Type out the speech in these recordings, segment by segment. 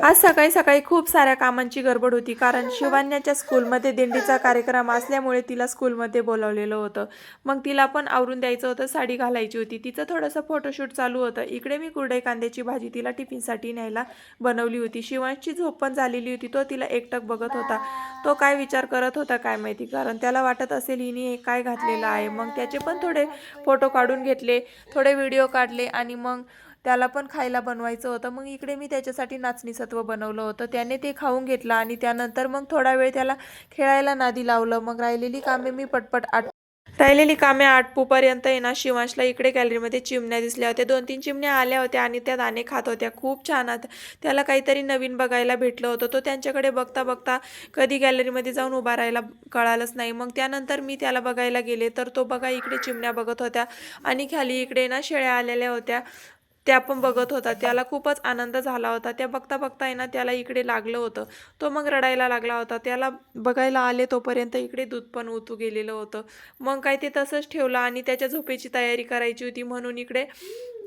आज सकाळी सकाळी खूप साऱ्या कामांची गडबड होती, कारण शिवान्याच्या स्कूलमध्ये दिंडीचा कार्यक्रम असल्यामुळे तिला स्कूलमध्ये बोलावलेलं होतं. मग तिला पण आवरून द्यायचं होतं, साडी घालायची होती. तिचं थोडंसं फोटोशूट चालू होतं. इकडे मी कुरडई कांद्याची भाजी तिला टिफिनसाठी न्यायला बनवली होती. शिवांशची झोप पण झालेली होती. तो तिला एकटक बघत होता. तो काय विचार करत होता काय माहिती, कारण त्याला वाटत असेल हिने हे काय घातलेलं आहे. मग त्याचे पण थोडे फोटो काढून घेतले, थोडे व्हिडिओ काढले आणि मग त्याला पण खायला बनवायचं होतं. मग इकडे मी त्याच्यासाठी नाचणी सत्व बनवलं होतं. त्याने ते खाऊन घेतलं आणि त्यानंतर मग थोडा वेळ त्याला खेळायला नादी लावलं. मग राहिलेली कामे आटपूपर्यंत आहे ना, शिवांशला इकडे गॅलरीमध्ये चिमण्या दिसल्या होत्या. 2-3 चिमण्या आल्या होत्या आणि त्या दाणे खात होत्या. खूप छान. त्याला काहीतरी नवीन बघायला भेटलं होतं. तो त्यांच्याकडे बघता बघता कधी गॅलरीमध्ये जाऊन उभा राहायला कळालंच नाही. मग त्यानंतर मी त्याला बघायला गेले तर तो बघा इकडे चिमण्या बघत होत्या आणि खाली इकडे ना शेळ्या आलेल्या होत्या, त्या पण बघत होता. त्याला खूपच आनंद झाला होता. त्या बघता बघता आहे ना त्याला इकडे लागलं होतं. तो मग रडायला लागला होता. त्याला बघायला आले तोपर्यंत इकडे दूध पण उतू गेलेलं होतं. मग काय ते तसंच ठेवलं आणि त्याच्या झोपेची तयारी करायची होती म्हणून इकडे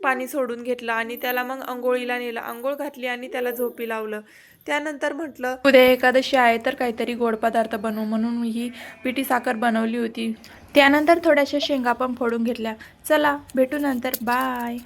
पाणी सोडून घेतलं आणि त्याला मग अंघोळीला नेलं. अंघोळ घातली आणि त्याला झोपी लावलं. त्यानंतर म्हटलं उद्या एकादशी आहे तर काहीतरी गोड पदार्थ बनवू, म्हणून ही पिठी साखर बनवली होती. त्यानंतर थोड्याशा शेंगा पण फोडून घेतल्या. चला भेटू नंतर, बाय.